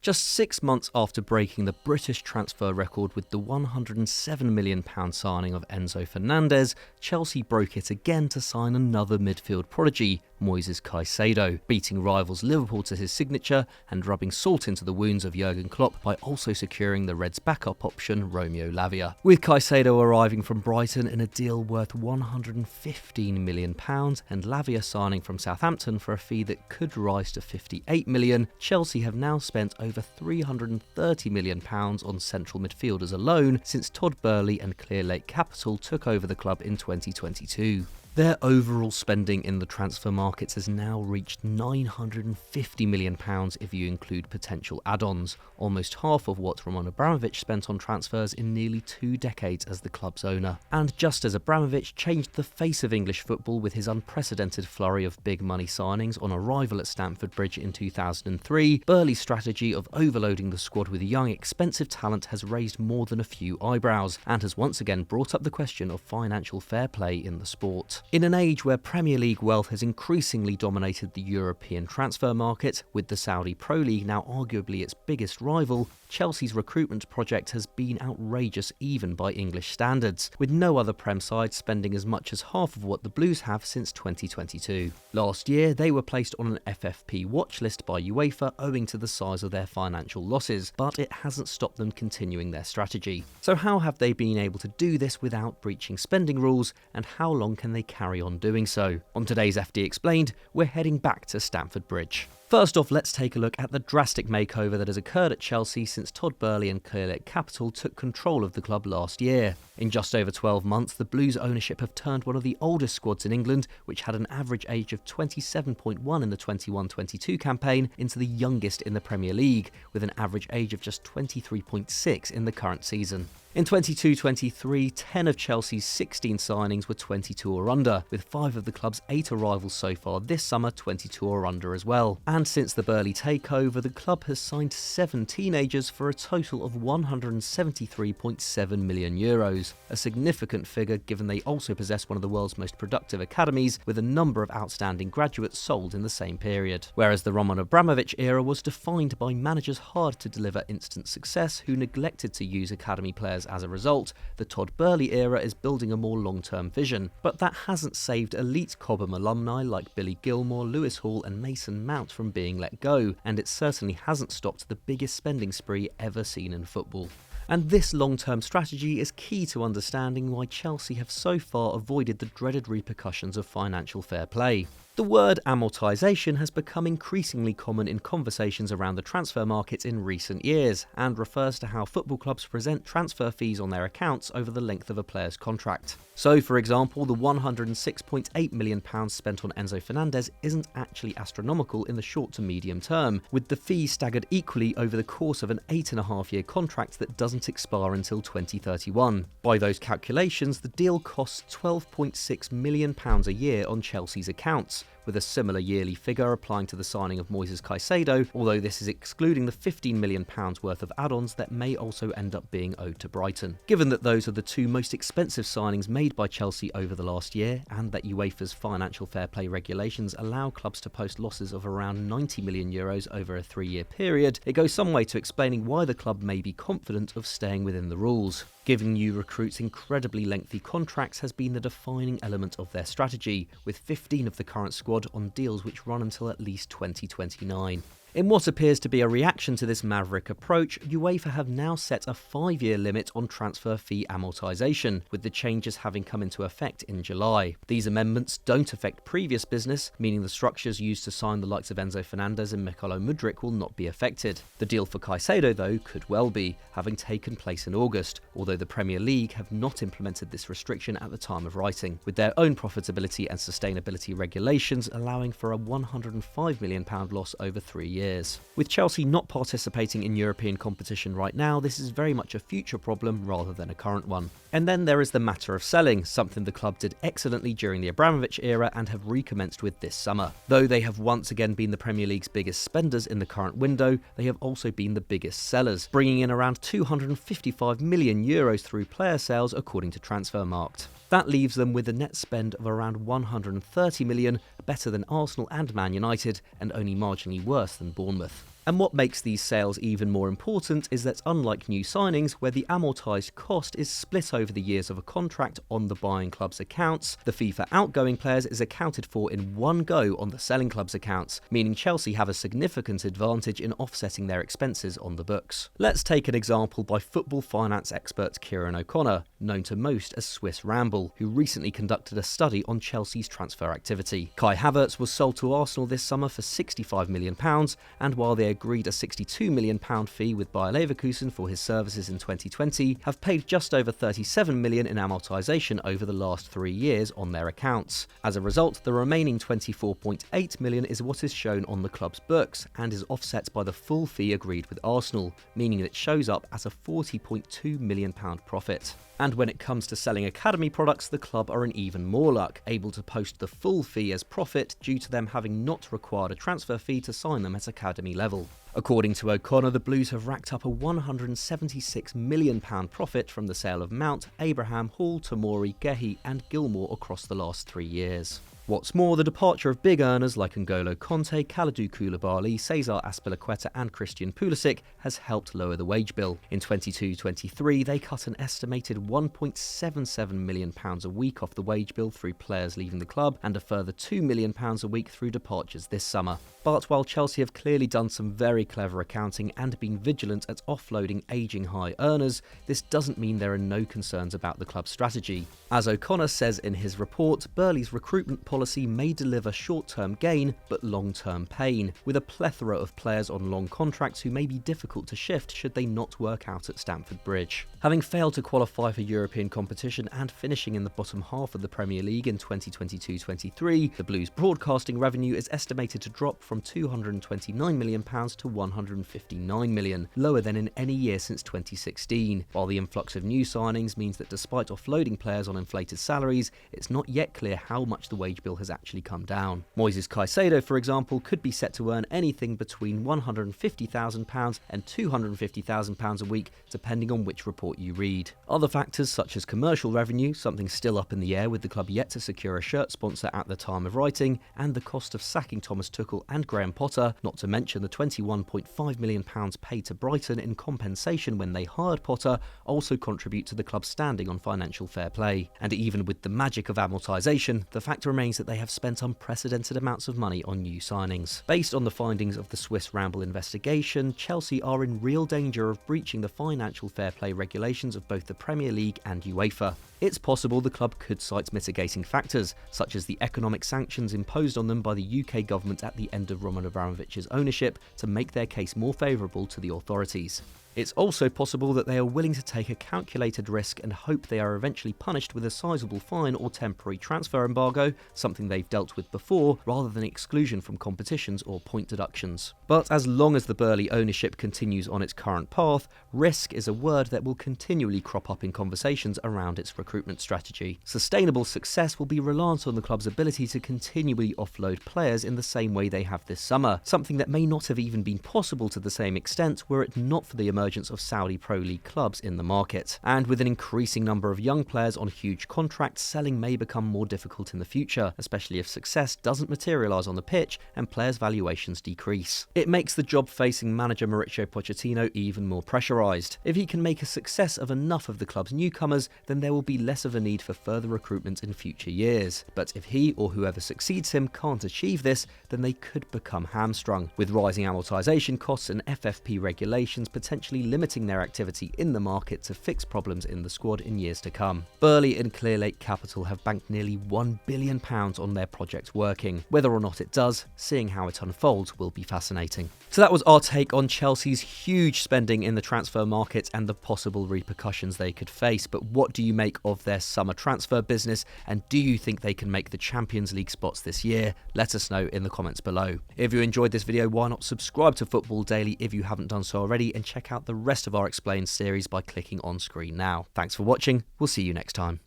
Just 6 months after breaking the British transfer record with the £107 million signing of Enzo Fernandez, Chelsea broke it again to sign another midfield prodigy, Moises Caicedo, beating rivals Liverpool to his signature and rubbing salt into the wounds of Jürgen Klopp by also securing the Reds' backup option, Romeo Lavia. With Caicedo arriving from Brighton in a deal worth £115 million and Lavia signing from Southampton for a fee that could rise to £58 million, Chelsea have now spent over £330 million on central midfielders alone since Todd Boehly and Clearlake Capital took over the club in 2022. Their overall spending in the transfer markets has now reached £950 million if you include potential add-ons, almost half of what Roman Abramovich spent on transfers in nearly 2 decades as the club's owner. And just as Abramovich changed the face of English football with his unprecedented flurry of big money signings on arrival at Stamford Bridge in 2003, Boehly's strategy of overloading the squad with young, expensive talent has raised more than a few eyebrows and has once again brought up the question of financial fair play in the sport. In an age where Premier League wealth has increasingly dominated the European transfer market, with the Saudi Pro League now arguably its biggest rival, Chelsea's recruitment project has been outrageous even by English standards, with no other Prem side spending as much as half of what the Blues have since 2022. Last year, they were placed on an FFP watch list by UEFA owing to the size of their financial losses, but it hasn't stopped them continuing their strategy. So how have they been able to do this without breaching spending rules, and how long can they carry on doing so? On today's FD Explained, we're heading back to Stamford Bridge. First off, let's take a look at the drastic makeover that has occurred at Chelsea since Todd Boehly and Clearlake Capital took control of the club last year. In just over 12 months, the Blues' ownership have turned one of the oldest squads in England, which had an average age of 27.1 in the 21-22 campaign, into the youngest in the Premier League, with an average age of just 23.6 in the current season. In 22-23, 10 of Chelsea's 16 signings were 22 or under, with 5 of the club's 8 arrivals so far this summer 22 or under as well. And since the Boehly takeover, the club has signed 7 teenagers for a total of €173.7 million, a significant figure given they also possess one of the world's most productive academies, with a number of outstanding graduates sold in the same period. Whereas the Roman Abramovich era was defined by managers hard to deliver instant success who neglected to use academy players as a result, the Todd Boehly era is building a more long-term vision. But that hasn't saved elite Cobham alumni like Billy Gilmore, Lewis Hall and Mason Mount from being let go, and it certainly hasn't stopped the biggest spending spree ever seen in football. And this long-term strategy is key to understanding why Chelsea have so far avoided the dreaded repercussions of financial fair play. The word amortization has become increasingly common in conversations around the transfer market in recent years, and refers to how football clubs present transfer fees on their accounts over the length of a player's contract. So, for example, the £106.8 million spent on Enzo Fernandez isn't actually astronomical in the short to medium term, with the fee staggered equally over the course of an 8.5-year contract that doesn't expire until 2031. By those calculations, the deal costs £12.6 million a year on Chelsea's accounts, with a similar yearly figure applying to the signing of Moises Caicedo, although this is excluding the £15 million worth of add-ons that may also end up being owed to Brighton. Given that those are the 2 most expensive signings made by Chelsea over the last year, and that UEFA's financial fair play regulations allow clubs to post losses of around €90 million over a 3-year period, it goes some way to explaining why the club may be confident of staying within the rules. Giving new recruits incredibly lengthy contracts has been the defining element of their strategy, with 15 of the current squad on deals which run until at least 2029. In what appears to be a reaction to this maverick approach, UEFA have now set a 5-year limit on transfer fee amortization, with the changes having come into effect in July. These amendments don't affect previous business, meaning the structures used to sign the likes of Enzo Fernandez and Mykhailo Mudryk will not be affected. The deal for Caicedo, though, could well be, having taken place in August, although the Premier League have not implemented this restriction at the time of writing, with their own profitability and sustainability regulations allowing for a £105 million loss over 3 years. With Chelsea not participating in European competition right now, this is very much a future problem rather than a current one. And then there is the matter of selling, something the club did excellently during the Abramovich era and have recommenced with this summer. Though they have once again been the Premier League's biggest spenders in the current window, they have also been the biggest sellers, bringing in around €255 million through player sales according to Transfermarkt. That leaves them with a net spend of around £130 million, better than Arsenal and Man United, and only marginally worse than Bournemouth. And what makes these sales even more important is that unlike new signings, where the amortised cost is split over the years of a contract on the buying club's accounts, the fee for outgoing players is accounted for in one go on the selling club's accounts, meaning Chelsea have a significant advantage in offsetting their expenses on the books. Let's take an example by football finance expert Kieran O'Connor, known to most as Swiss Ramble, who recently conducted a study on Chelsea's transfer activity. Kai Havertz was sold to Arsenal this summer for £65 million, and while they agreed a £62 million fee with Bayer Leverkusen for his services in 2020, have paid just over £37 million in amortisation over the last 3 years on their accounts. As a result, the remaining £24.8 million is what is shown on the club's books and is offset by the full fee agreed with Arsenal, meaning it shows up as a £40.2 million profit. And when it comes to selling academy products, the club are in even more luck, able to post the full fee as profit due to them having not required a transfer fee to sign them at academy level. According to O'Connor, the Blues have racked up a £176 million profit from the sale of Mount, Abraham, Hall, Tomori, Gehi and Gilmore across the last 3 years. What's more, the departure of big earners like N'Golo Kanté, Kalidou Koulibaly, Cesar Azpilicueta and Christian Pulisic has helped lower the wage bill. In 22-23, they cut an estimated £1.77 million a week off the wage bill through players leaving the club and a further £2 million a week through departures this summer. But while Chelsea have clearly done some very clever accounting and been vigilant at offloading ageing high earners, this doesn't mean there are no concerns about the club's strategy. As O'Connor says in his report, Boehly's recruitment policy may deliver short-term gain but long-term pain, with a plethora of players on long contracts who may be difficult to shift should they not work out at Stamford Bridge. Having failed to qualify for European competition and finishing in the bottom half of the Premier League in 2022-23, the Blues' broadcasting revenue is estimated to drop from £229 million to £159 million, lower than in any year since 2016. While the influx of new signings means that despite offloading players on inflated salaries, it's not yet clear how much the wage bill has actually come down. Moises Caicedo, for example, could be set to earn anything between £150,000 and £250,000 a week, depending on which report you read. Other factors such as commercial revenue, something still up in the air with the club yet to secure a shirt sponsor at the time of writing, and the cost of sacking Thomas Tuchel and Graham Potter, not to mention the £21.5 million paid to Brighton in compensation when they hired Potter, also contribute to the club's standing on financial fair play. And even with the magic of amortisation, the fact remains that they have spent unprecedented amounts of money on new signings. Based on the findings of the Swiss Ramble investigation, Chelsea are in real danger of breaching the financial fair play regulations of both the Premier League and UEFA. It's possible the club could cite mitigating factors, such as the economic sanctions imposed on them by the UK government at the end of Roman Abramovich's ownership, to make their case more favourable to the authorities. It's also possible that they are willing to take a calculated risk and hope they are eventually punished with a sizable fine or temporary transfer embargo, something they've dealt with before, rather than exclusion from competitions or point deductions. But as long as the Boehly ownership continues on its current path, risk is a word that will continually crop up in conversations around its recruitment strategy. Sustainable success will be reliant on the club's ability to continually offload players in the same way they have this summer, something that may not have even been possible to the same extent were it not for the emergence of Saudi Pro League clubs in the market. And with an increasing number of young players on huge contracts, selling may become more difficult in the future, especially if success doesn't materialise on the pitch and players' valuations decrease. It makes the job-facing manager Mauricio Pochettino even more pressurised. If he can make a success of enough of the club's newcomers, then there will be less of a need for further recruitment in future years. But if he or whoever succeeds him can't achieve this, then they could become hamstrung, with rising amortisation costs and FFP regulations potentially limiting their activity in the market to fix problems in the squad in years to come. Boehly and Clearlake Capital have banked nearly £1 billion on their project working. Whether or not it does, seeing how it unfolds will be fascinating. So that was our take on Chelsea's huge spending in the transfer market and the possible repercussions they could face. But what do you make of their summer transfer business, and do you think they can make the Champions League spots this year? Let us know in the comments below. If you enjoyed this video, why not subscribe to Football Daily if you haven't done so already, and check out the rest of our Explained series by clicking on screen now. Thanks for watching, we'll see you next time.